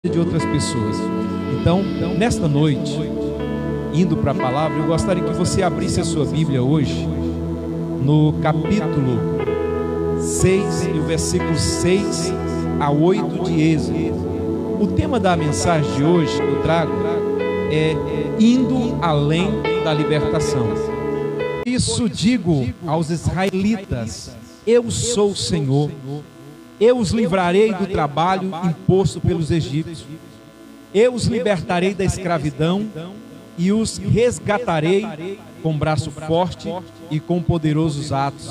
de outras pessoas. Então, nesta noite, indo para a palavra, eu gostaria que você abrisse a sua Bíblia hoje no capítulo 6 e o versículo 6 a 8 de Êxodo. O tema da mensagem de hoje que eu trago é indo além da libertação. Isso digo aos israelitas: eu sou o Senhor. Eu os livrarei do trabalho imposto pelos egípcios. Eu os libertarei da escravidão e os resgatarei com braço forte e com poderosos atos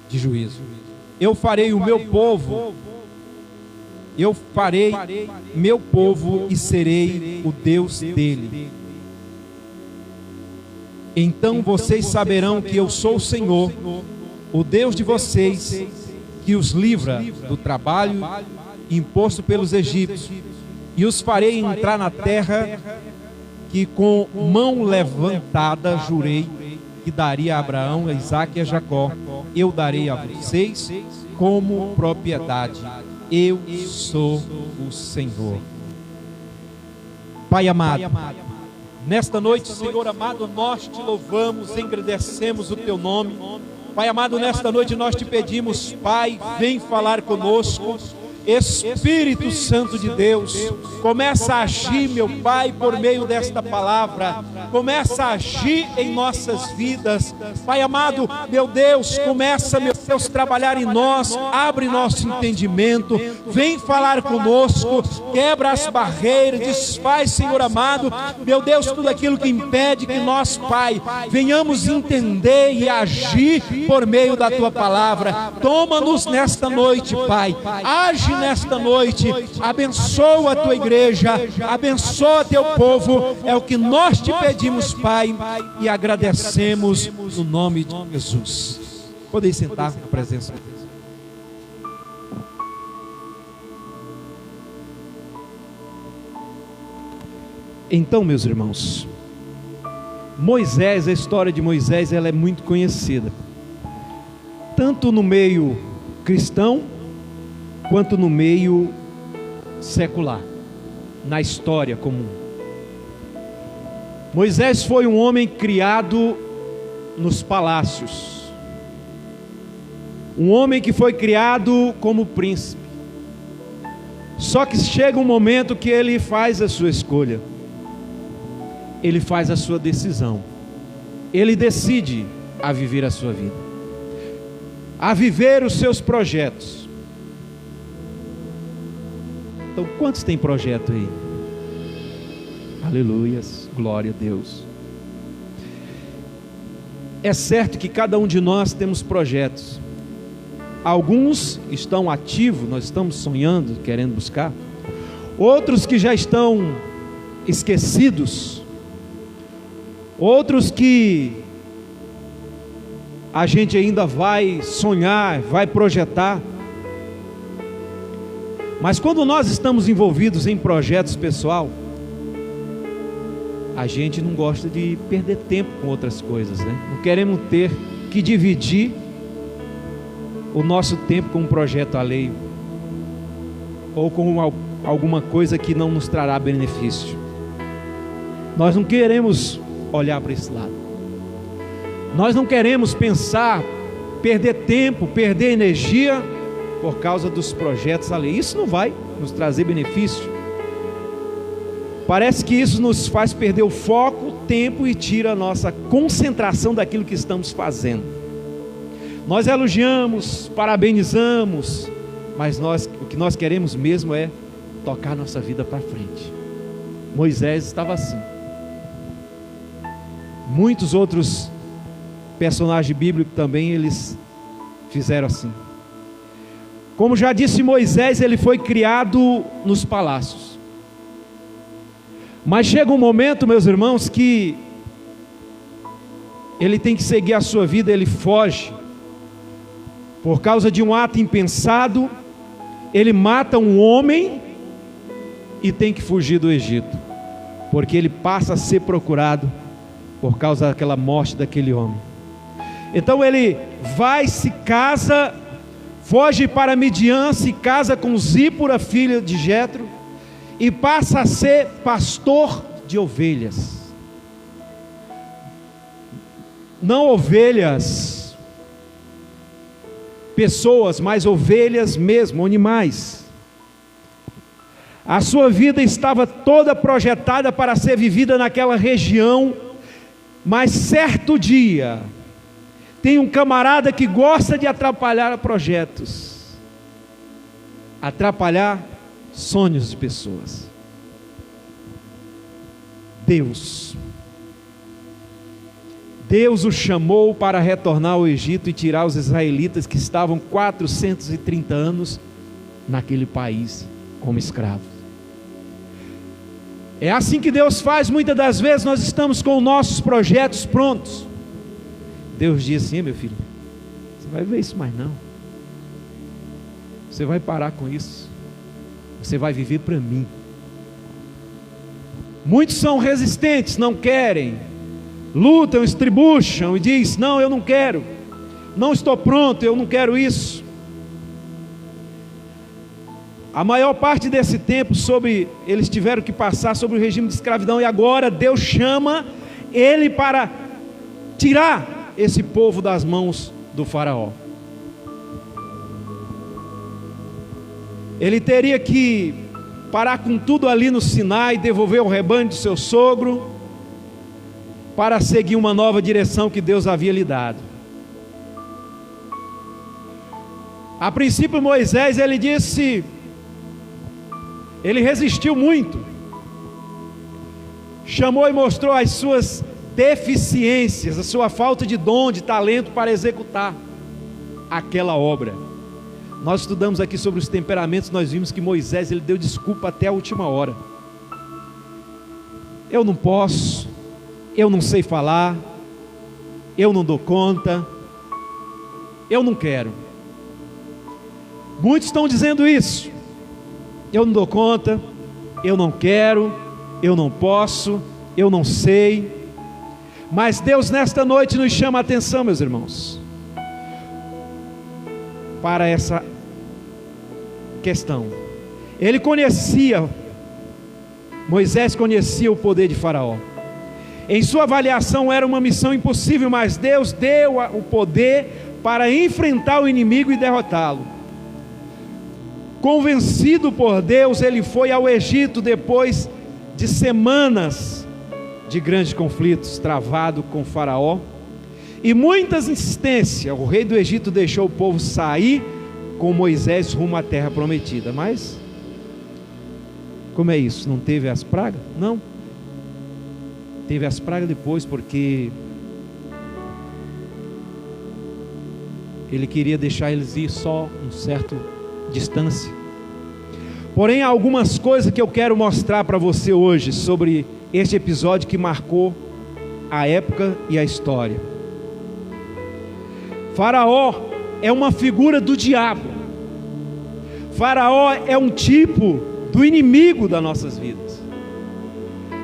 de juízo. Eu farei meu povo e serei o Deus dele. Então vocês saberão que eu sou o Senhor, o Deus de vocês, que os livra do trabalho imposto pelos egípcios, e os farei entrar na terra que com mão levantada jurei que daria a Abraão, a Isaque e a Jacó. Eu darei a vocês como propriedade. Eu sou o Senhor. Pai amado, nesta noite, Senhor amado, nós te louvamos, engrandecemos o teu nome. Pai amado, nesta noite nós te pedimos, Pai, vem falar conosco. Espírito Santo de Deus, começa a agir, meu Pai, por meio desta palavra. Começa a agir em nossas vidas. Pai amado, meu Deus, começa, meu Deus, trabalhar em nós. Abre nosso entendimento. Vem falar conosco. Quebra as barreiras. Desfaz, Senhor amado, meu Deus, tudo aquilo que impede que nós, Pai, venhamos entender e agir por meio da Tua palavra. Toma-nos nesta noite, Pai. Age nesta noite, abençoa a tua igreja, abençoa teu povo, é o que nós te pedimos, Pai, e agradecemos no nome de Jesus. Podem sentar na presença de Deus. Então, meus irmãos, Moisés, a história de Moisés, ela é muito conhecida, tanto no meio cristão quanto no meio secular, na história comum. Moisés foi um homem criado nos palácios, um homem que foi criado como príncipe. Só que chega um momento que ele faz a sua escolha, ele faz a sua decisão, ele decide a viver a sua vida, a viver os seus projetos. Então, quantos tem projeto aí? Aleluias, glória a Deus. É certo que cada um de nós temos projetos. Alguns estão ativos, nós estamos sonhando, querendo buscar. Outros que já estão esquecidos. Outros que a gente ainda vai sonhar, vai projetar. Mas quando nós estamos envolvidos em projetos pessoal, a gente não gosta de perder tempo com outras coisas, né? Não queremos ter que dividir o nosso tempo com um projeto alheio, ou com alguma coisa que não nos trará benefício. Nós não queremos olhar para esse lado. Nós não queremos pensar, perder tempo, perder energia por causa dos projetos ali. Isso não vai nos trazer benefício. Parece que isso nos faz perder o foco, o tempo e tira a nossa concentração daquilo que estamos fazendo. Nós elogiamos, parabenizamos, mas o que nós queremos mesmo é tocar nossa vida para frente. Moisés estava assim. Muitos outros personagens bíblicos também, eles fizeram assim. Como já disse Moisés, ele foi criado nos palácios. Mas chega um momento, meus irmãos, que ele tem que seguir a sua vida, ele foge. Por causa de um ato impensado, ele mata um homem e tem que fugir do Egito. Porque ele passa a ser procurado por causa daquela morte daquele homem. Então ele vai, se casa, foge para Midian, se casa com Zípora, filha de Jetro, e passa a ser pastor de ovelhas. Não ovelhas, pessoas, mas ovelhas mesmo, animais. A sua vida estava toda projetada para ser vivida naquela região, mas certo dia, tem um camarada que gosta de atrapalhar projetos, atrapalhar sonhos de pessoas. Deus o chamou para retornar ao Egito e tirar os israelitas que estavam 430 anos naquele país como escravos. É assim que Deus faz. Muitas das vezes nós estamos com nossos projetos prontos. Deus diz assim: meu filho, você vai ver isso mais não, você vai parar com isso, você vai viver para mim. Muitos são resistentes, não querem, lutam, estribucham e diz: não, eu não quero, não estou pronto, eu não quero isso. A maior parte desse tempo eles tiveram que passar sobre o regime de escravidão, e agora Deus chama ele para tirar esse povo das mãos do faraó. Ele teria que parar com tudo ali no Sinai, devolver o rebanho de seu sogro, para seguir uma nova direção que Deus havia lhe dado. A princípio Moisés, ele resistiu muito, chamou e mostrou as suas deficiências, a sua falta de dom, de talento para executar aquela obra. Nós estudamos aqui sobre os temperamentos, nós vimos que Moisés, ele deu desculpa até a última hora. Eu não posso, eu não sei falar, eu não dou conta, eu não quero. Muitos estão dizendo isso: eu não dou conta, eu não quero, eu não posso, eu não sei. Mas Deus nesta noite nos chama a atenção, meus irmãos, para essa questão. Moisés conhecia o poder de Faraó. Em sua avaliação era uma missão impossível, mas Deus deu o poder para enfrentar o inimigo e derrotá-lo. Convencido por Deus, ele foi ao Egito depois de semanas de grandes conflitos travado com Faraó e muitas insistências. O rei do Egito deixou o povo sair com Moisés rumo à terra prometida. Mas como é isso? Não teve as pragas? Não. Teve as pragas depois, porque ele queria deixar eles ir só um certo distância. Porém, há algumas coisas que eu quero mostrar para você hoje sobre este episódio que marcou a época e a história. Faraó é uma figura do diabo. Faraó é um tipo do inimigo das nossas vidas.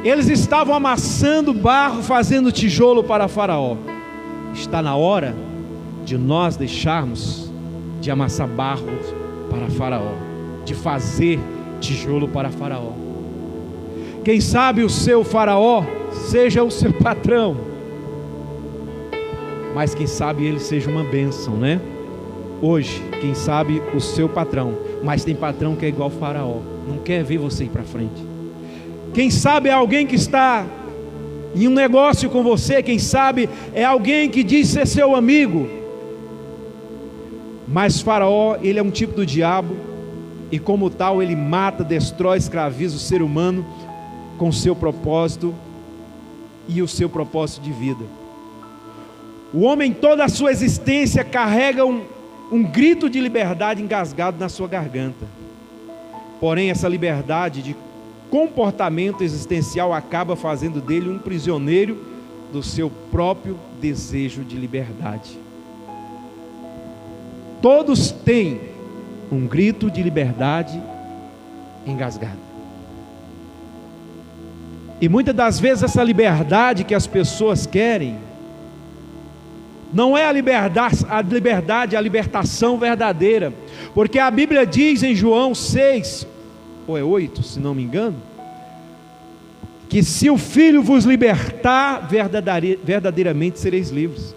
Eles estavam amassando barro, fazendo tijolo para Faraó. Está na hora de nós deixarmos de amassar barro para Faraó, de fazer tijolo para Faraó. Quem sabe o seu Faraó seja o seu patrão, mas quem sabe ele seja uma bênção, né? Hoje, quem sabe o seu patrão, mas tem patrão que é igual Faraó, não quer ver você ir para frente. Quem sabe é alguém que está em um negócio com você, quem sabe é alguém que diz ser seu amigo, mas Faraó, ele é um tipo do diabo, e como tal ele mata, destrói, escraviza o ser humano com o seu propósito e o seu propósito de vida. O homem, toda a sua existência, carrega um grito de liberdade engasgado na sua garganta. Porém, essa liberdade de comportamento existencial acaba fazendo dele um prisioneiro do seu próprio desejo de liberdade. Todos têm um grito de liberdade engasgado. E muitas das vezes essa liberdade que as pessoas querem não é a libertação verdadeira, porque a Bíblia diz em João 6, ou é 8, se não me engano, que se o Filho vos libertar, verdadeiramente sereis livres.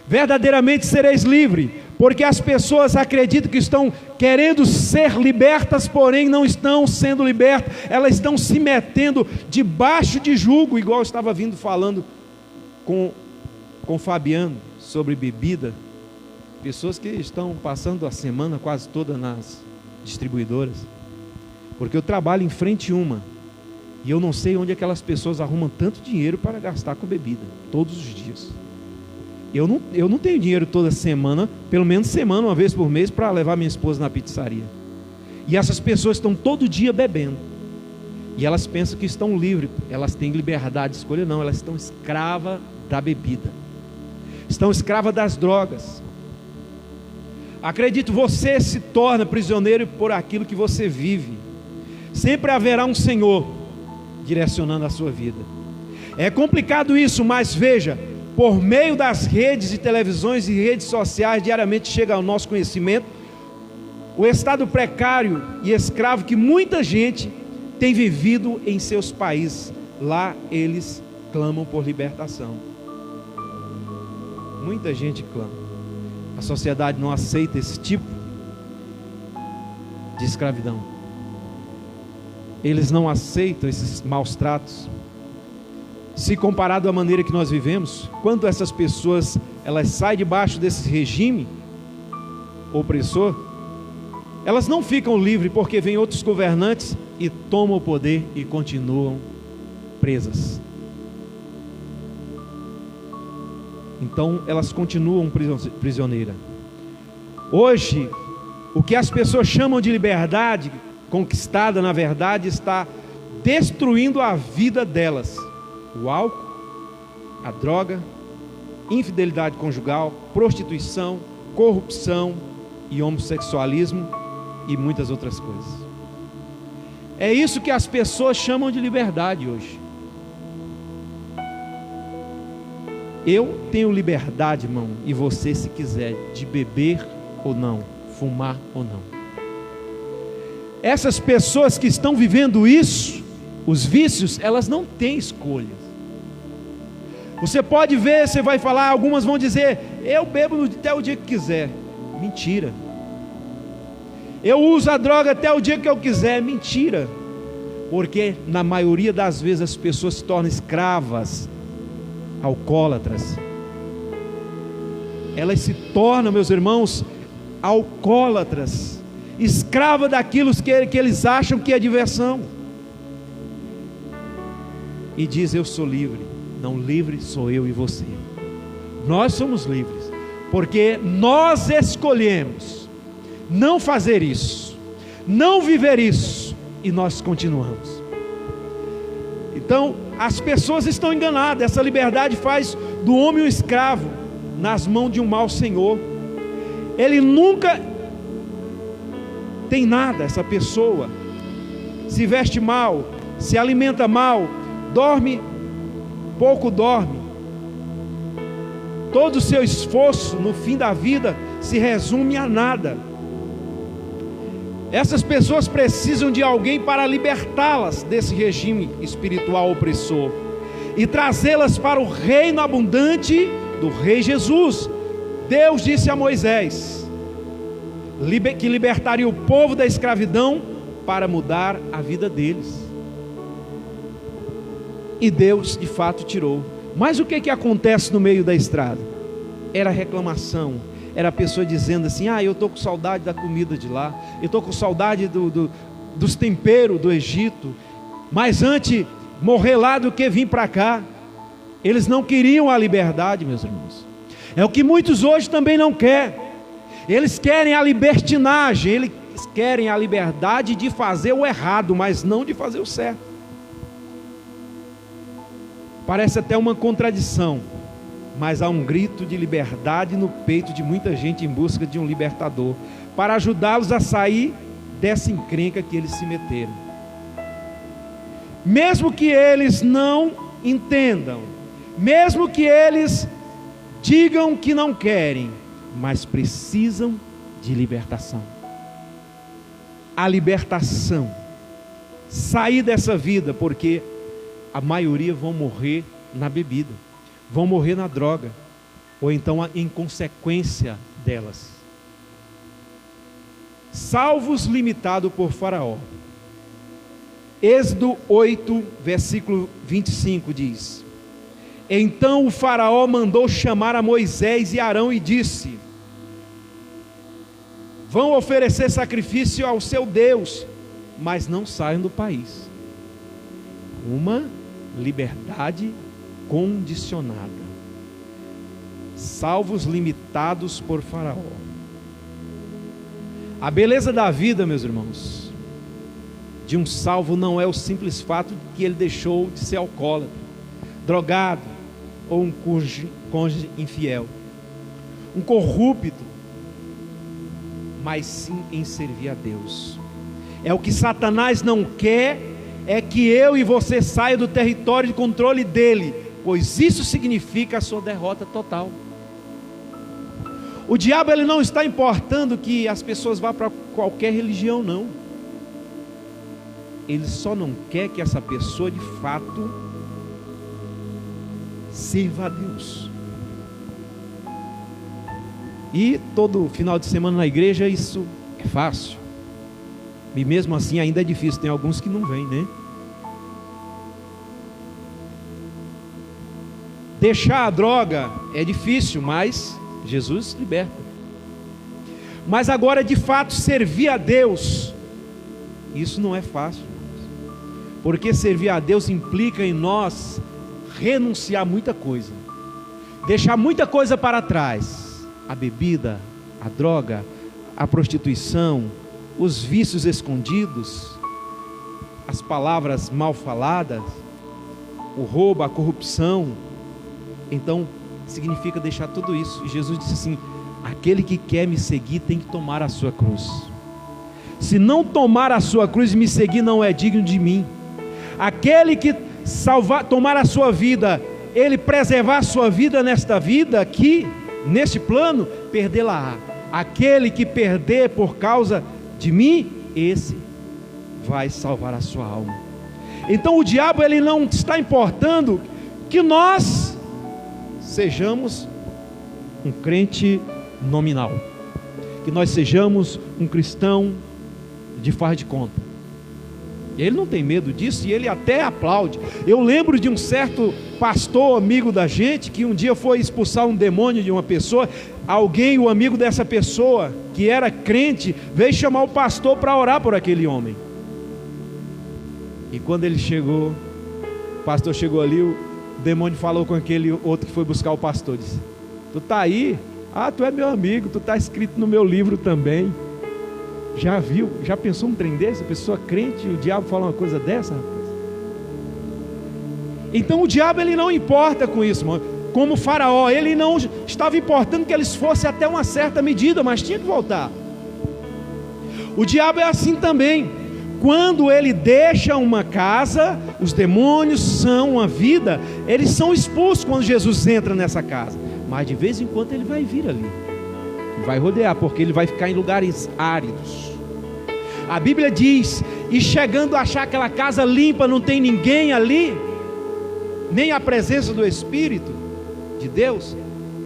Verdadeiramente sereis livres, porque as pessoas acreditam que estão querendo ser libertas, porém não estão sendo libertas, elas estão se metendo debaixo de jugo, igual eu estava falando com o Fabiano, sobre bebida, pessoas que estão passando a semana quase toda nas distribuidoras, porque eu trabalho em frente uma, e eu não sei onde aquelas pessoas arrumam tanto dinheiro para gastar com bebida, todos os dias. Eu não tenho dinheiro toda semana, pelo menos semana, uma vez por mês, para levar minha esposa na pizzaria. E essas pessoas estão todo dia bebendo. E elas pensam que estão livres, elas têm liberdade de escolha. Não, elas estão escravas da bebida. Estão escravas das drogas. Acredito, você se torna prisioneiro por aquilo que você vive. Sempre haverá um Senhor direcionando a sua vida. É complicado isso, mas veja, por meio das redes de televisões e redes sociais, diariamente chega ao nosso conhecimento o estado precário e escravo que muita gente tem vivido em seus países. Lá eles clamam por libertação. Muita gente clama. A sociedade não aceita esse tipo de escravidão. Eles não aceitam esses maus tratos. Se comparado à maneira que nós vivemos, quando essas pessoas elas saem debaixo desse regime opressor, elas não ficam livres, porque vêm outros governantes e tomam o poder e continuam presas. Então elas continuam prisioneiras. Hoje, o que as pessoas chamam de liberdade conquistada, na verdade, está destruindo a vida delas. O álcool, a droga, infidelidade conjugal, prostituição, corrupção e homossexualismo e muitas outras coisas. É isso que as pessoas chamam de liberdade hoje. Eu tenho liberdade, irmão, e você, se quiser, de beber ou não, fumar ou não. Essas pessoas que estão vivendo isso, os vícios, elas não têm escolha. Você pode ver, você vai falar, algumas vão dizer, eu bebo até o dia que quiser. Mentira. Eu uso a droga até o dia que eu quiser. Mentira. Porque na maioria das vezes as pessoas se tornam escravas, alcoólatras. Elas se tornam, meus irmãos, alcoólatras, escravas daquilo que eles acham que é diversão. E diz, eu sou livre. Não, livre sou eu e você. Nós somos livres, porque nós escolhemos não fazer isso, não viver isso, e nós continuamos. Então, as pessoas estão enganadas. Essa liberdade faz do homem um escravo nas mãos de um mau senhor. Ele nunca tem nada, essa pessoa se veste mal, se alimenta mal, dorme pouco, dorme. Todo o seu esforço no fim da vida se resume a nada. Essas pessoas precisam de alguém para libertá-las desse regime espiritual opressor e trazê-las para o reino abundante do Rei Jesus. Deus disse a Moisés que libertaria o povo da escravidão para mudar a vida deles. E Deus de fato tirou. Mas o que acontece no meio da estrada? Era reclamação. Era a pessoa dizendo assim, eu estou com saudade da comida de lá, eu estou com saudade dos temperos do Egito, mas antes morrer lá do que vir para cá. Eles não queriam a liberdade, meus irmãos. É o que muitos hoje também não querem. Eles querem a libertinagem, eles querem a liberdade de fazer o errado, mas não de fazer o certo. Parece até uma contradição, mas há um grito de liberdade no peito de muita gente em busca de um libertador, para ajudá-los a sair dessa encrenca que eles se meteram. Mesmo que eles não entendam, mesmo que eles digam que não querem, mas precisam de libertação. a libertação, sair dessa vida, porque a maioria vão morrer na bebida, vão morrer na droga, ou então em consequência delas. Salvos limitado por Faraó. Êxodo 8, versículo 25 diz: então o Faraó mandou chamar a Moisés e Arão e disse: vão oferecer sacrifício ao seu Deus, mas não saiam do país. Uma liberdade condicionada. Salvos limitados por Faraó. A beleza da vida, meus irmãos, de um salvo não é o simples fato de que ele deixou de ser alcoólatra, drogado, ou um cônjuge infiel, um corrupto, mas sim em servir a Deus. É o que Satanás não quer, é que eu e você saia do território de controle dele, pois isso significa a sua derrota total. O diabo, ele não está importando que as pessoas vá para qualquer religião, não. Ele só não quer que essa pessoa de fato sirva a Deus. E todo final de semana na igreja isso é fácil, e mesmo assim ainda é difícil. Tem alguns que não vêm, né? Deixar a droga é difícil, mas Jesus liberta. Mas agora, de fato, servir a Deus, isso não é fácil, porque servir a Deus implica em nós renunciar muita coisa, deixar muita coisa para trás: a bebida, a droga, a prostituição, os vícios escondidos, as palavras mal faladas, o roubo, a corrupção. Então significa deixar tudo isso. E Jesus disse assim: aquele que quer me seguir tem que tomar a sua cruz. Se não tomar a sua cruz e me seguir, não é digno de mim. Aquele que tomar a sua vida, ele preservar a sua vida nesta vida aqui, neste plano, perdê-la-á. Aquele que perder por causa de mim, esse vai salvar a sua alma. Então o diabo, ele não está importando que nós sejamos um crente nominal, que nós sejamos um cristão de faz de conta. Ele não tem medo disso e ele até aplaude. Eu lembro de um certo pastor amigo da gente que um dia foi expulsar um demônio de uma pessoa. Alguém, o amigo dessa pessoa que era crente, veio chamar o pastor para orar por aquele homem. E quando ele chegou, o pastor chegou ali, o demônio falou com aquele outro que foi buscar o pastor, disse: tu está aí? Ah, tu é meu amigo, tu está escrito no meu livro também. Já viu? Já pensou um trem desse? A pessoa crente e o diabo fala uma coisa dessa, rapaz? Então o diabo, ele não importa com isso, mano. Como Faraó, ele não estava importando que eles fossem até uma certa medida, mas tinha que voltar. O diabo é assim também. Quando ele deixa uma casa, os demônios são uma vida, eles são expulsos quando Jesus entra nessa casa. Mas de vez em quando ele vai vir ali, vai rodear, porque ele vai ficar em lugares áridos. A Bíblia diz: e chegando a achar aquela casa limpa, não tem ninguém ali, nem a presença do Espírito de Deus,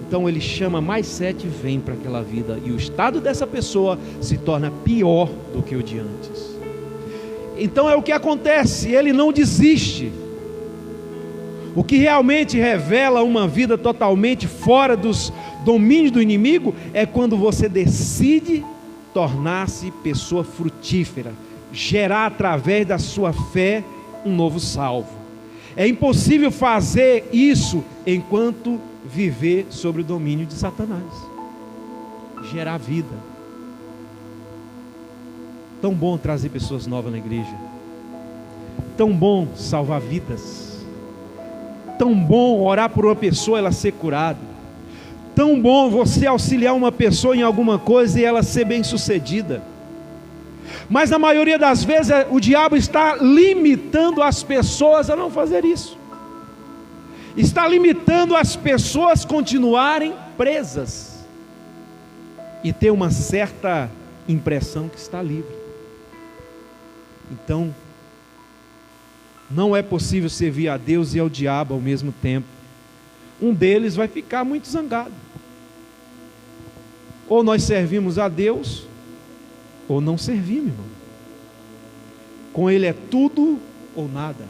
então ele chama mais 7 e vem para aquela vida, e o estado dessa pessoa se torna pior do que o de antes. Então é o que acontece, ele não desiste. O que realmente revela uma vida totalmente fora dos domínios do inimigo é quando você decide tornar-se pessoa frutífera, gerar através da sua fé um novo salvo. É impossível fazer isso enquanto viver sobre o domínio de Satanás. Gerar vida. Tão bom trazer pessoas novas na igreja, tão bom salvar vidas, tão bom orar por uma pessoa, ela ser curada, tão bom você auxiliar uma pessoa em alguma coisa e ela ser bem sucedida. Mas na maioria das vezes o diabo está limitando as pessoas a não fazer isso, está limitando as pessoas a continuarem presas e ter uma certa impressão que está livre. Então, não é possível servir a Deus e ao diabo ao mesmo tempo. Um deles vai ficar muito zangado. Ou nós servimos a Deus, ou não servimos, irmão. Com Ele é tudo ou nada.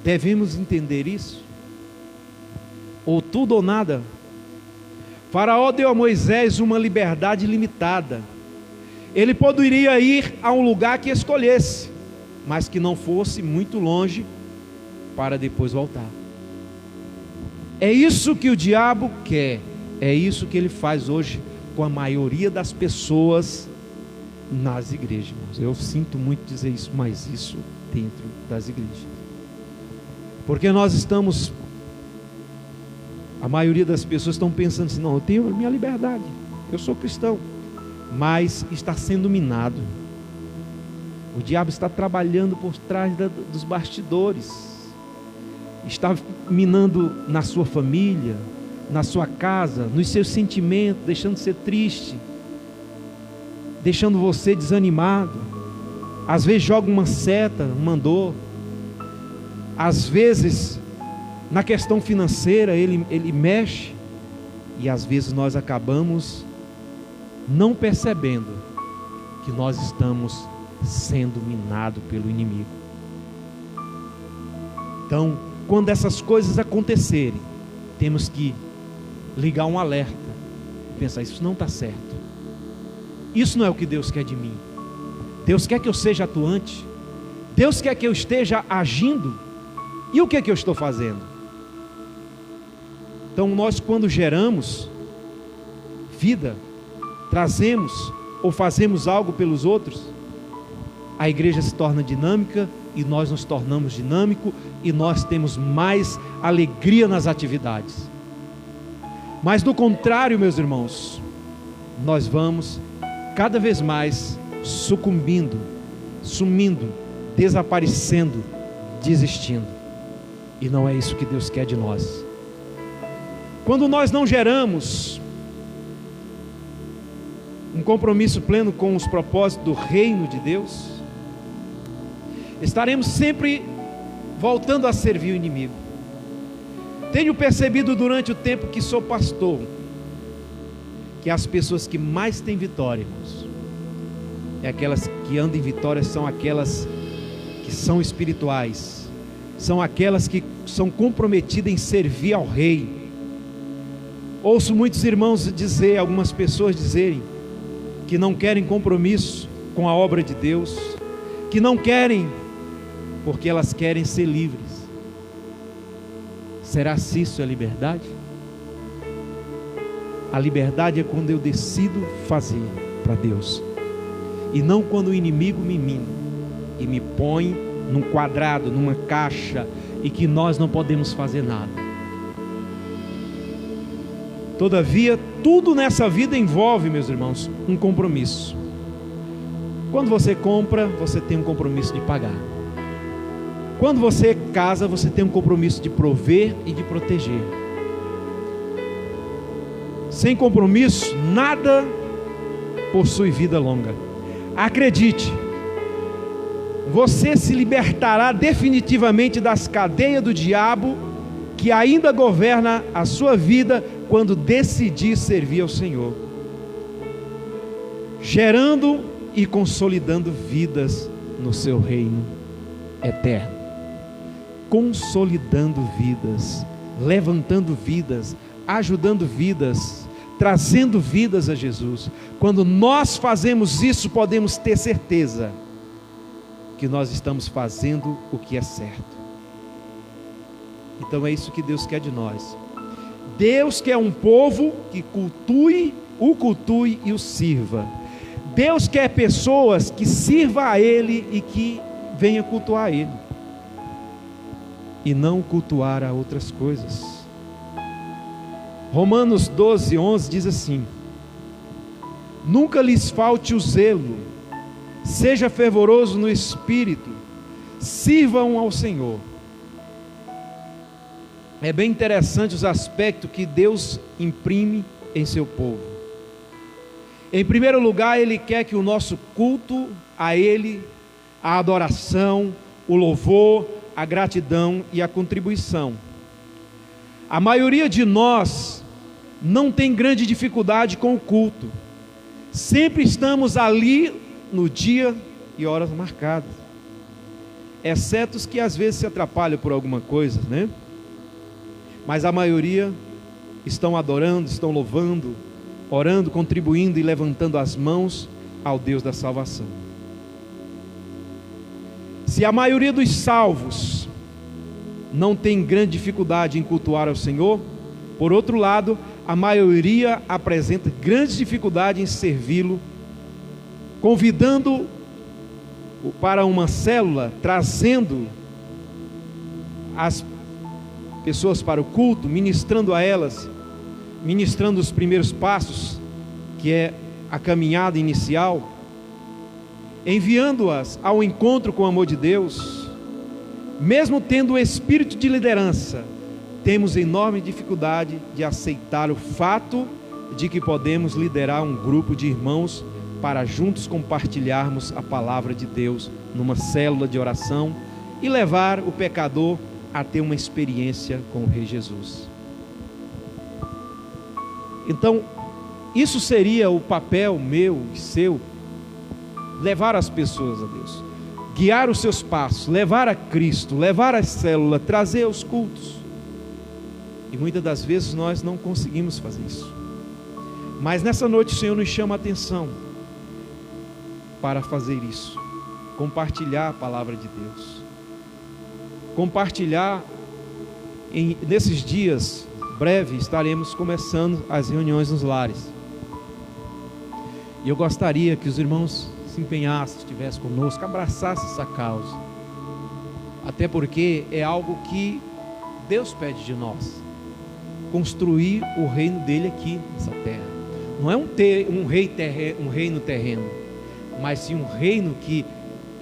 Devemos entender isso. Ou tudo ou nada. Faraó deu a Moisés uma liberdade limitada. Ele poderia ir a um lugar que escolhesse, mas que não fosse muito longe, para depois voltar. É isso que o diabo quer. É isso que ele faz hoje com a maioria das pessoas nas igrejas, irmãos. Eu sinto muito dizer isso, mas isso dentro das igrejas. Porque nós estamos, a maioria das pessoas estão pensando assim: não, eu tenho a minha liberdade, eu sou cristão, mas está sendo minado. O diabo está trabalhando por trás dos bastidores, está minando na sua família, na sua casa, nos seus sentimentos, deixando você triste, deixando você desanimado. Às vezes joga uma seta, mandou. Às vezes na questão financeira ele mexe. E às vezes nós acabamos não percebendo que nós estamos sendo minados pelo inimigo. Então, quando essas coisas acontecerem, temos que ligar um alerta e pensar: isso não está certo, isso não é o que Deus quer de mim. Deus quer que eu seja atuante, Deus quer que eu esteja agindo, e o que é que eu estou fazendo? Então nós, quando geramos vida, trazemos ou fazemos algo pelos outros, a igreja se torna dinâmica, e nós nos tornamos dinâmicos, e nós temos mais alegria nas atividades. Mas do contrário, meus irmãos, nós vamos cada vez mais sucumbindo, sumindo, desaparecendo, desistindo. E não é isso que Deus quer de nós. Quando nós não geramos um compromisso pleno com os propósitos do reino de Deus, estaremos sempre voltando a servir o inimigo. Tenho percebido durante o tempo que sou pastor, que as pessoas que mais têm vitória, irmãos, é aquelas que andam em vitória, são aquelas que são espirituais, são aquelas que são comprometidas em servir ao rei. Ouço muitos irmãos dizer, algumas pessoas dizerem, que não querem compromisso com a obra de Deus, que não querem, porque elas querem ser livres. Será se isso é liberdade? A liberdade é quando eu decido fazer para Deus, e não quando o inimigo me mina e me põe num quadrado, numa caixa, e que nós não podemos fazer nada. Todavia, tudo nessa vida envolve, meus irmãos, um compromisso. Quando você compra, você tem um compromisso de pagar. Quando você casa, você tem um compromisso de prover e de proteger. Sem compromisso, nada possui vida longa. Acredite, você se libertará definitivamente das cadeias do diabo que ainda governa a sua vida quando decidir servir ao Senhor, gerando e consolidando vidas no seu reino eterno. Consolidando vidas, levantando vidas, ajudando vidas, trazendo vidas a Jesus. Quando nós fazemos isso, podemos ter certeza que nós estamos fazendo o que é certo. Então é isso que Deus quer de nós. Deus quer um povo que o cultue e o sirva. Deus quer pessoas que sirvam a Ele e que venham cultuar a Ele, e não cultuar a outras coisas. Romanos 12:11 diz assim: nunca lhes falte o zelo, seja fervoroso no espírito, sirvam ao Senhor. É bem interessante os aspectos que Deus imprime em seu povo. Em primeiro lugar, Ele quer que o nosso culto a Ele a adoração, o louvor, a gratidão e a contribuição. A maioria de nós não tem grande dificuldade com o culto. Sempre estamos ali no dia e horas marcadas, exceto os que às vezes se atrapalham por alguma coisa, né? Mas a maioria estão adorando, estão louvando, orando, contribuindo e levantando as mãos ao Deus da salvação. Se a maioria dos salvos não tem grande dificuldade em cultuar ao Senhor, por outro lado, a maioria apresenta grande dificuldade em servi-lo, convidando para uma célula, trazendo as pessoas para o culto, ministrando a elas, ministrando os primeiros passos, que é a caminhada inicial, enviando-as ao encontro com o amor de Deus. Mesmo tendo o espírito de liderança, temos enorme dificuldade de aceitar o fato de que podemos liderar um grupo de irmãos para juntos compartilharmos a palavra de Deus numa célula de oração e levar o pecador a ter uma experiência com o Rei Jesus. Então, isso seria o papel meu e seu, levar as pessoas a Deus, guiar os seus passos, levar a Cristo, levar a célula, trazer os cultos. E muitas das vezes nós não conseguimos fazer isso. Mas nessa noite o Senhor nos chama a atenção para fazer isso, compartilhar a palavra de Deus, compartilhar. Nesses dias breve estaremos começando as reuniões nos lares, e eu gostaria que os irmãos se empenhassem, estivessem conosco, abraçassem essa causa, até porque é algo que Deus pede de nós, construir o reino dele aqui nessa terra. Não é um reino terreno, mas sim um reino que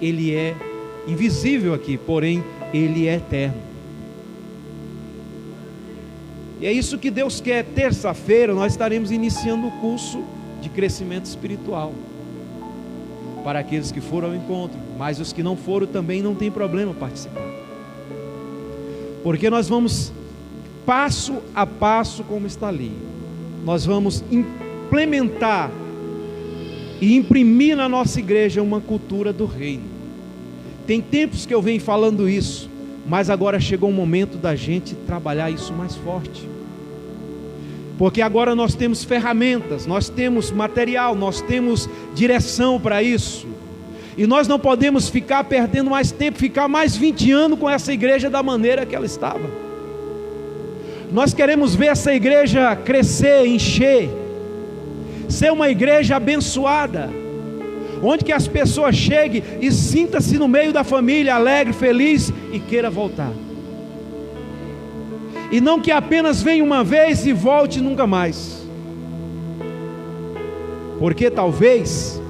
ele é invisível aqui, porém ele é eterno. E é isso que Deus quer. Terça-feira nós estaremos iniciando o curso de crescimento espiritual para aqueles que foram ao encontro, mas os que não foram também não tem problema participar, porque nós vamos passo a passo, como está ali, nós vamos implementar e imprimir na nossa igreja uma cultura do reino. Tem tempos que eu venho falando isso, mas agora chegou o momento da gente trabalhar isso mais forte, porque agora nós temos ferramentas, nós temos material, nós temos direção para isso, e nós não podemos ficar perdendo mais tempo, ficar mais 20 anos com essa igreja da maneira que ela estava. Nós queremos ver essa igreja crescer, encher, ser uma igreja abençoada, onde que as pessoas cheguem e sintam-se no meio da família, alegre, feliz e queira voltar, e não que apenas venha uma vez e volte nunca mais, porque talvez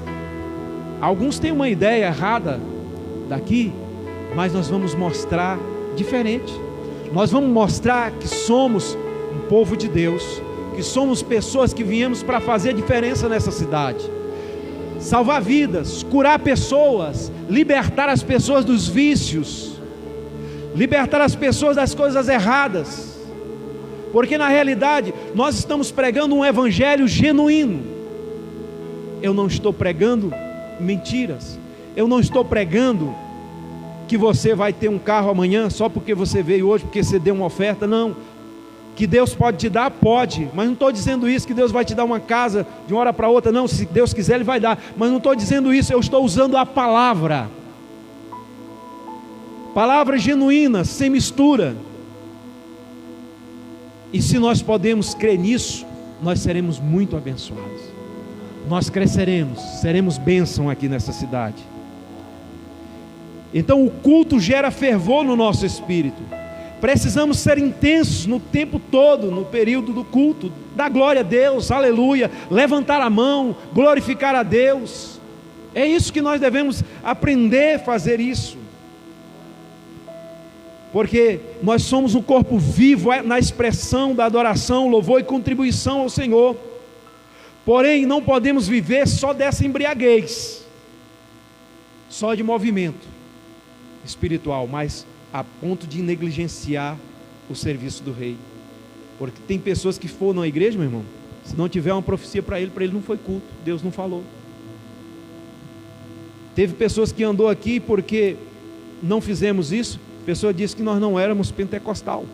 alguns tenham uma ideia errada daqui, mas nós vamos mostrar diferente. Nós vamos mostrar que somos um povo de Deus, que somos pessoas que viemos para fazer diferença nessa cidade, salvar vidas, curar pessoas, libertar as pessoas dos vícios, libertar as pessoas das coisas erradas, porque na realidade nós estamos pregando um evangelho genuíno. Eu não estou pregando mentiras, eu não estou pregando que você vai ter um carro amanhã só porque você veio hoje, porque você deu uma oferta. Não, que Deus pode te dar, pode, mas não estou dizendo isso, que Deus vai te dar uma casa de uma hora para outra. Não, se Deus quiser Ele vai dar, mas não estou dizendo isso. Eu estou usando a palavra genuína, sem mistura, e se nós podemos crer nisso, nós seremos muito abençoados, nós cresceremos, seremos bênção aqui nessa cidade. Então o culto gera fervor no nosso espírito. Precisamos ser intensos no tempo todo, no período do culto, dar glória a Deus, aleluia, levantar a mão, glorificar a Deus. É isso que nós devemos aprender a fazer isso, porque nós somos um corpo vivo na expressão da adoração, louvor e contribuição ao Senhor. Porém não podemos viver só dessa embriaguez. só de movimento espiritual, mas a ponto de negligenciar o serviço do rei. Porque tem pessoas que foram na igreja, meu irmão, se não tiver uma profecia para ele não foi culto, Deus não falou. Teve pessoas que andou aqui porque não fizemos isso, a pessoa disse que nós não éramos pentecostal.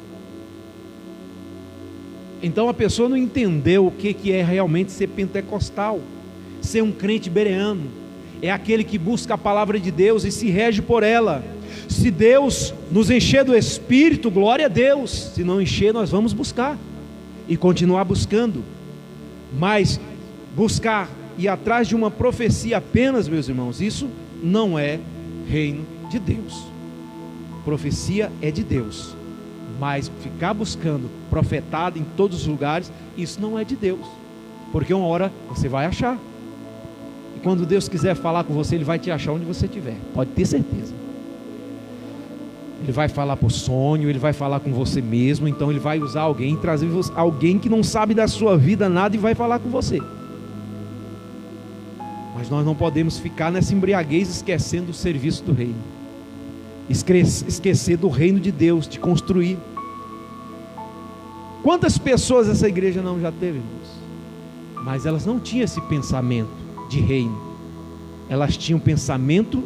Então a pessoa não entendeu o que é realmente ser pentecostal. Ser um crente bereano é aquele que busca a palavra de Deus e se rege por ela. Se Deus nos encher do Espírito, glória a Deus. Se não encher, nós vamos buscar e continuar buscando. Mas buscar e atrás de uma profecia apenas, meus irmãos, isso não é reino de Deus. Profecia é de Deus, mas ficar buscando profetado em todos os lugares, isso não é de Deus, porque uma hora você vai achar, e quando Deus quiser falar com você, Ele vai te achar onde você estiver, pode ter certeza. Ele vai falar por sonho, Ele vai falar com você mesmo, então Ele vai usar alguém, trazer alguém que não sabe da sua vida nada e vai falar com você. Mas nós não podemos ficar nessa embriaguez esquecendo o serviço do reino, esquecer do reino de Deus, de construir. Quantas pessoas essa igreja não já teve, irmãos? Mas elas não tinham esse pensamento de reino, elas tinham pensamento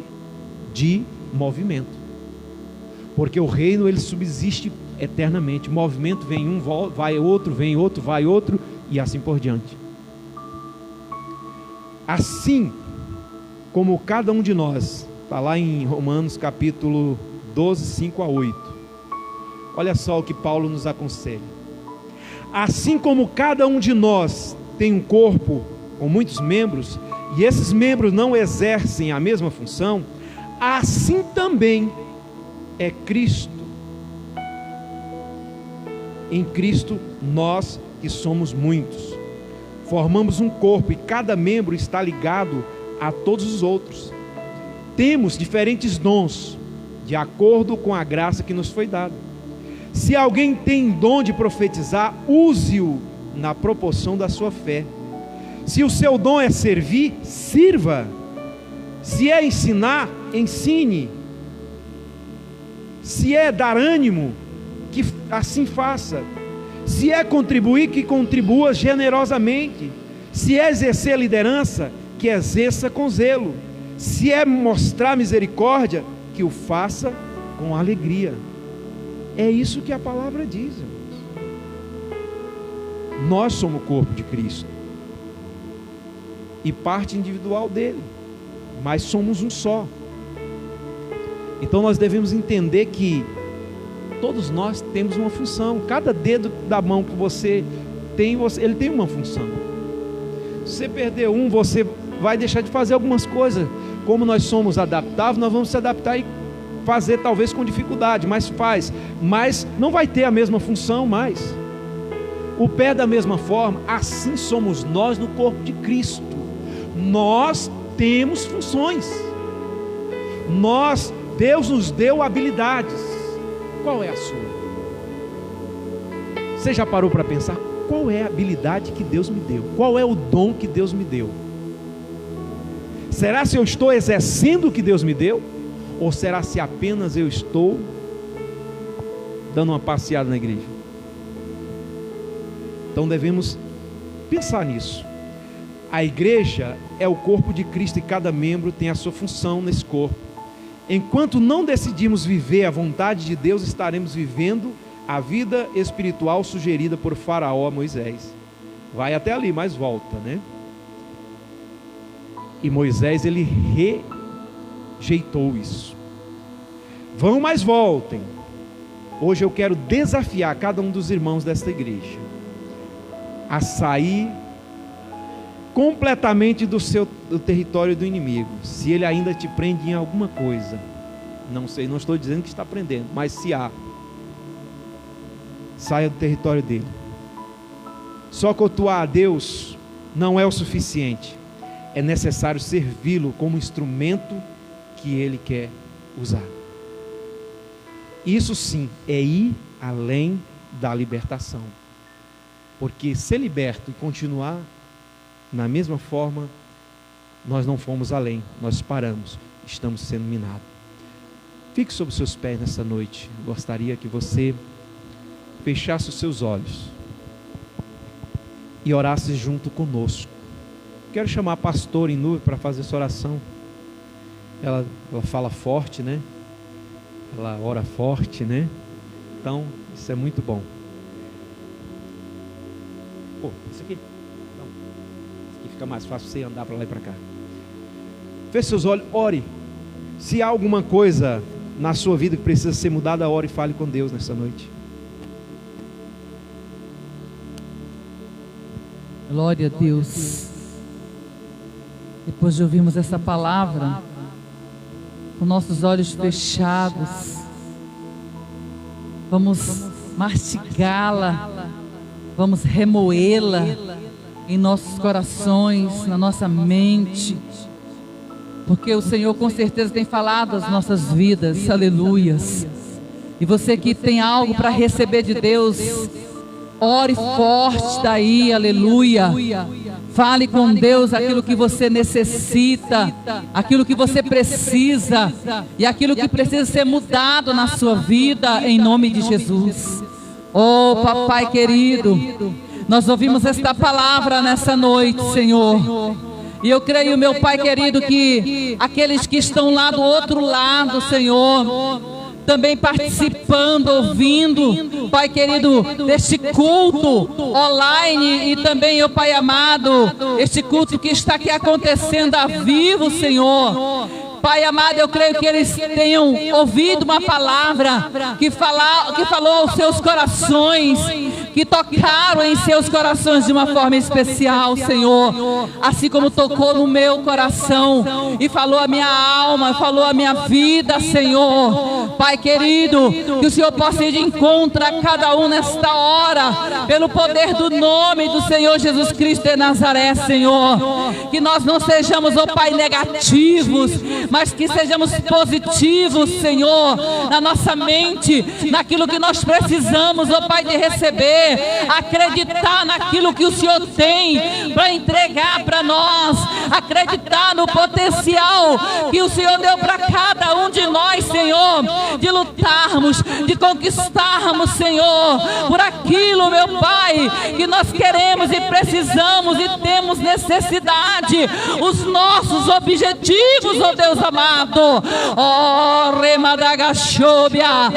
de movimento, porque o reino ele subsiste eternamente. Movimento, vem um, vai outro, vem outro, vai outro, e assim por diante. Assim como cada um de nós, está lá em Romanos capítulo 12, 5 a 8, olha só o que Paulo nos aconselha: assim como cada um de nós tem um corpo com muitos membros, e esses membros não exercem a mesma função, assim também é Cristo. Em Cristo nós que somos muitos, formamos um corpo, e cada membro está ligado a todos os outros. Temos diferentes dons, de acordo com a graça que nos foi dada. Se alguém tem dom de profetizar, use-o na proporção da sua fé. Se o seu dom é servir, sirva. Se é ensinar, ensine. Se é dar ânimo, que assim faça. Se é contribuir, que contribua generosamente. Se é exercer liderança, que exerça com zelo. Se é mostrar misericórdia, que o faça com alegria. É isso que a palavra diz, irmãos. Nós somos o corpo de Cristo e parte individual dele, mas somos um só. Então nós devemos entender que todos nós temos uma função. Cada dedo da mão que você tem, ele tem uma função. Se você perder um, você vai deixar de fazer algumas coisas. Como nós somos adaptáveis, nós vamos se adaptar e fazer talvez com dificuldade, mas faz. Mas não vai ter a mesma função mais. O pé da mesma forma, assim somos nós no corpo de Cristo. Nós temos funções. Deus nos deu habilidades. Qual é a sua? Você já parou para pensar? Qual é a habilidade que Deus me deu? Qual é o dom que Deus me deu? Será se eu estou exercendo o que Deus me deu? Ou será se apenas eu estou dando uma passeada na igreja? Então devemos pensar nisso. A igreja é o corpo de Cristo e cada membro tem a sua função nesse corpo. Enquanto não decidirmos viver a vontade de Deus, estaremos vivendo a vida espiritual sugerida por Faraó a Moisés. Vai até ali, mas volta, né? E Moisés, ele rejeitou isso. Vão, mas voltem. Hoje eu quero desafiar cada um dos irmãos desta igreja a sair completamente do território do inimigo. Se ele ainda te prende em alguma coisa, não sei, não estou dizendo que está prendendo, mas se há, saia do território dele. Só cultuar a Deus não é o suficiente, é necessário servi-lo como instrumento que ele quer usar. Isso sim é ir além da libertação, porque ser liberto e continuar na mesma forma, nós não fomos além, nós paramos. estamos sendo minados. Fique sobre os seus pés nessa noite. Eu gostaria que você fechasse os seus olhos e orasse junto conosco. Quero chamar a pastora em nuvem para fazer essa oração. Ela fala forte, né? Ela ora forte, né? Então, isso é muito bom. Isso aqui? Não. Isso aqui fica mais fácil você andar para lá e para cá. Feche seus olhos, ore. Se há alguma coisa na sua vida que precisa ser mudada, ore e fale com Deus nessa noite. Glória a Deus. Depois de ouvirmos essa palavra, com nossos olhos fechados, vamos mastigá-la, vamos remoê-la em nossos corações, na nossa mente, porque o Senhor com certeza tem falado às nossas vidas, aleluias. E você que tem algo para receber de Deus, ore forte daí, aleluia. Fale com Deus aquilo que você necessita, aquilo que você precisa e aquilo que precisa ser mudado na sua vida, em nome de Jesus. Oh, papai querido, nós ouvimos esta palavra nessa noite, Senhor. E eu creio, meu Pai querido, que aqueles que estão lá do outro lado, Senhor, também participando, ouvindo, Pai querido, deste culto online, e também, meu Pai amado, este culto que está aqui acontecendo a vivo, Senhor. Pai amado, eu creio que eles tenham ouvido uma palavra que falou aos seus corações, que tocaram em seus corações de uma forma especial, Senhor, assim como tocou no meu coração e falou a minha alma, falou a minha vida, Senhor. Pai querido, que o Senhor possa ir de encontro a cada um nesta hora, pelo poder do nome do Senhor Jesus Cristo de Nazaré, Senhor. Que nós não sejamos, ó Pai, negativos, mas que sejamos positivos, Senhor, na nossa mente, naquilo que nós precisamos, ó Pai, de receber, acreditar naquilo que o Senhor tem para entregar para nós, acreditar no potencial que o Senhor deu para cada um de nós, Senhor, de lutarmos, de conquistarmos, Senhor, por aquilo, meu Pai, que nós queremos e precisamos e temos necessidade, os nossos objetivos, ó Deus amado. Oh, remadagachobia,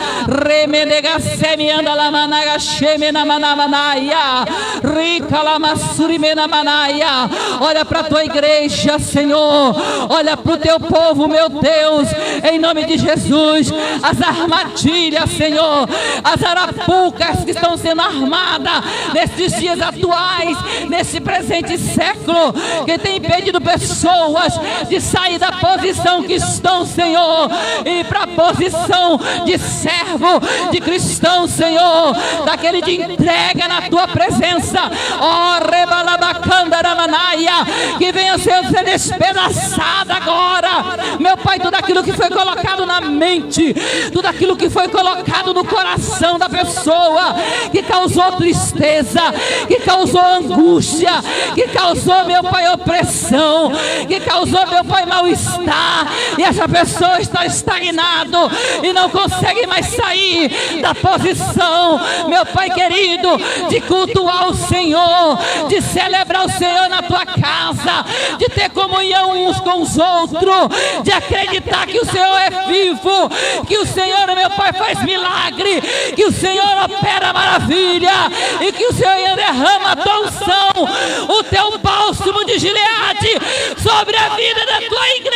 remedegasemianda lamanagachemena manamanaia, rica lamassurimena manaia. Olha para a tua igreja, Senhor, olha para o teu povo, meu Deus, em nome de Jesus. As armadilhas, Senhor, as arapucas que estão sendo armadas nesses dias atuais, nesse presente século, que tem impedido pessoas de sair da posição que estão, Senhor, e para a posição de servo, de cristão, Senhor, daquele de entrega na tua presença. Oh, rebalabacandaramanaya, que venha ser despedaçada agora, meu Pai, tudo aquilo que foi colocado na mente, tudo aquilo que foi colocado no coração da pessoa, que causou tristeza, que causou angústia, que causou, meu Pai, opressão, que causou, meu Pai, mal-estar, e essa pessoa está estagnado e não consegue mais sair da posição, meu Pai querido, de cultuar o Senhor, de celebrar o Senhor na tua casa, de ter comunhão uns com os outros, de acreditar que o Senhor é vivo, que o Senhor, meu Pai, faz milagre, que o Senhor opera maravilha, e que o Senhor derrama a tua unção, o teu bálsamo de Gileade sobre a vida da tua igreja.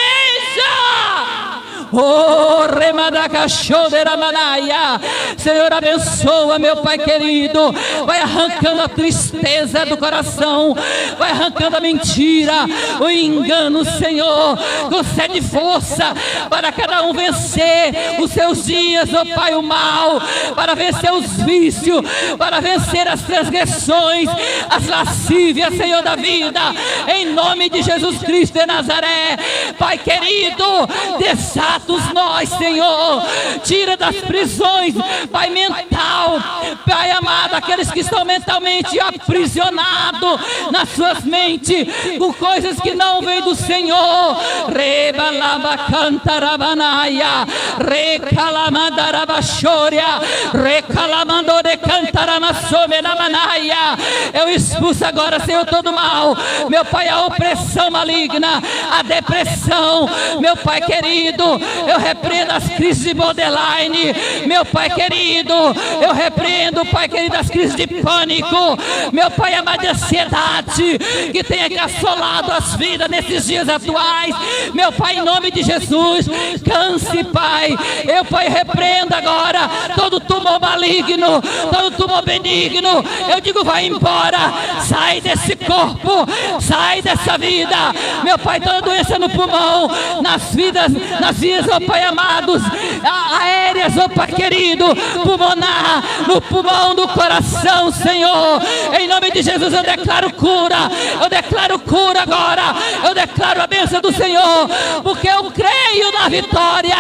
Oh, remadacachoderamanaya. Senhor, abençoa, meu Pai querido, vai arrancando a tristeza do coração, vai arrancando a mentira, o engano, Senhor. Concede força para cada um vencer os seus dias, ó Pai, o mal, para vencer os vícios, para vencer as transgressões, as lascívias, Senhor da vida, em nome de Jesus Cristo de Nazaré. Pai querido, desata desata os nós, Senhor. Tira das prisões, Pai, mental, Pai amado, aqueles que estão mentalmente aprisionados nas suas mentes, com coisas que não vêm do Senhor. Rebalaba cantarabanaya, recalamandarabachória, recalamandore cantaramasomenamanaya. Eu expulso agora, Senhor, todo mal, meu Pai, a opressão maligna, a depressão, meu Pai querido, eu repreendo as crises de borderline, meu Pai querido, eu repreendo, Pai querido, as crises de pânico, meu Pai amado, de ansiedade que tem assolado as vidas nesses dias atuais, meu Pai, em nome de Jesus, canse, Pai, eu, Pai, repreendo agora todo tumor maligno, todo tumor benigno, eu digo, vai embora, sai desse corpo, sai dessa vida, meu Pai, toda doença no pulmão, nas vias, ó Pai amados, aéreas, ó Pai querido, pulmonar, no pulmão do coração, Senhor, em nome de Jesus eu declaro cura agora, eu declaro a bênção do Senhor, porque eu creio na vitória,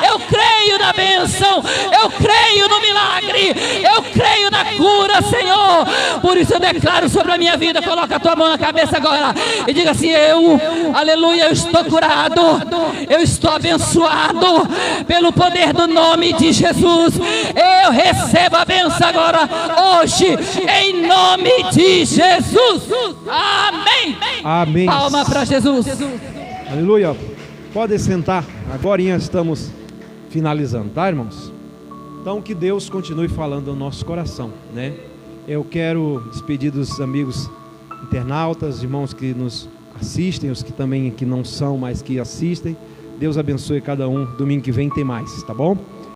eu creio na bênção, eu creio no milagre, eu creio na cura, Senhor, por isso eu declaro sobre a minha vida. Coloca a tua mão na cabeça agora e diga assim: aleluia, eu estou curado, eu estou abençoado pelo poder do nome de Jesus, eu recebo a bênção agora, hoje, em nome de Jesus, amém, amém. Palma para Jesus. Aleluia. Pode sentar, agora estamos finalizando, tá, irmãos? Então que Deus continue falando no nosso coração, né? Eu quero despedir dos amigos internautas, irmãos que nos assistem, os que também que não são, mas que assistem. Deus abençoe cada um. Domingo que vem tem mais, tá bom?